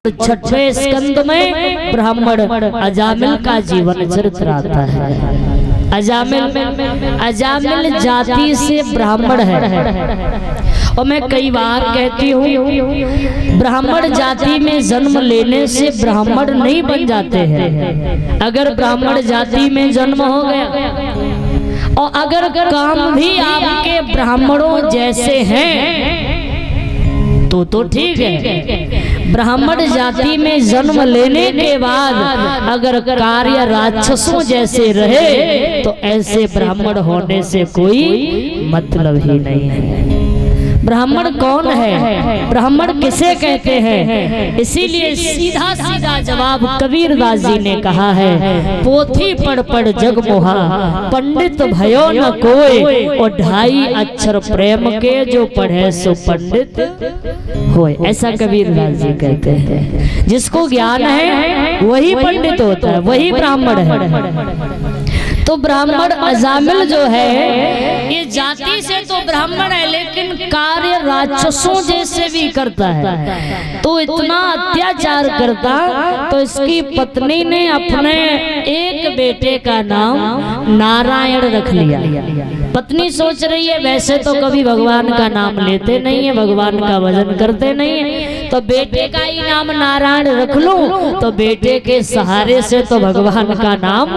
छठवें स्कंद में ब्राह्मण अजामिल का जीवन चरित्र आता है। अजामिल जाति से ब्राह्मण है। और मैं कई बार कहती हूँ, ब्राह्मण जाति में जन्म लेने से ब्राह्मण नहीं बन जाते हैं। अगर ब्राह्मण जाति में जन्म हो गया और अगर काम भी आपके ब्राह्मणों जैसे हैं तो ठीक है। ब्राह्मण जाति में जन्म लेने के बाद अगर कार्य राक्षसों जैसे रहे तो ऐसे ब्राह्मण होने से कोई मतलब ही नहीं है। ब्राह्मण कौन है, ब्राह्मण किसे कहते हैं? इसीलिए सीधा सीधा जवाब कबीरदास जी ने कहा है, पोथी पढ़ पढ़ जग मोहा, पंडित भयो न कोय, और 2.5 अक्षर प्रेम के जो पढ़े सो पंडित होए। ऐसा कबीरदास जी कहते हैं। जिसको ज्ञान है वही पंडित होता है, वही ब्राह्मण है। तो ब्राह्मण अजामिल जो है ये जाति से तो ब्राह्मण है, लेकिन कार्य राक्षसों जैसे भी करता है। तो इतना अत्याचार करता तो इसकी पत्नी ने अपने एक बेटे का नाम नारायण रख लिया। पत्नी सोच रही है वैसे तो कभी भगवान का नाम लेते नहीं है, भगवान का भजन करते नहीं है, तो बेटे का ही नाम नारायण रख लूं तो बेटे के सहारे से तो भगवान का नाम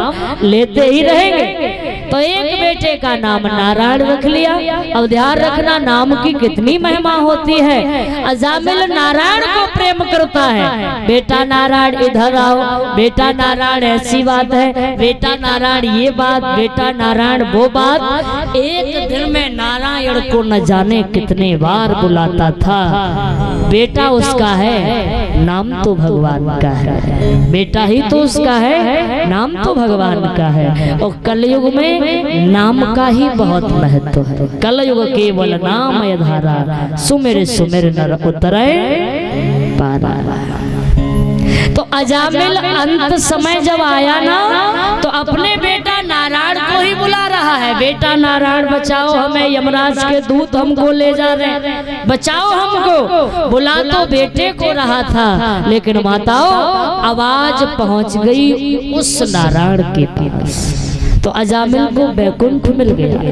लेते ही रहेंगे। तो एक बेटे का नाम नारायण रख लिया। अब ध्यान रखना, नाम की कितनी महिमा होती है। अजामिल नारायण को प्रेम करता है, बेटा नारायण इधर आओ, बेटा नारायण ऐसी बात है, बेटा नारायण ये बात, बेटा नारायण वो बात। एक दिन में नारायण को न जाने कितने बार बुलाता था। बेटा उसका है, नाम तो भगवान का है। बेटा ही तो उसका है, नाम तो भगवान का है। और कलयुग में नाम का ही बहुत महत्व है। कलयुग केवल नाम धारा, सुमिर सुमिर नर उतरे पारा। तो अजामिल अंत समय जब आया ना तो अपने बेटा नारायण को ही बुला रहा है, बेटा नारायण बचाओ हमें, यमराज के दूत हमको ले जा रहे हैं, बचाओ हमको। बुला तो बेटे को रहा था, लेकिन माताओं आवाज पहुंच गई उस नारायण के पास। तो अजामिल को बैकुंठ मिल गया।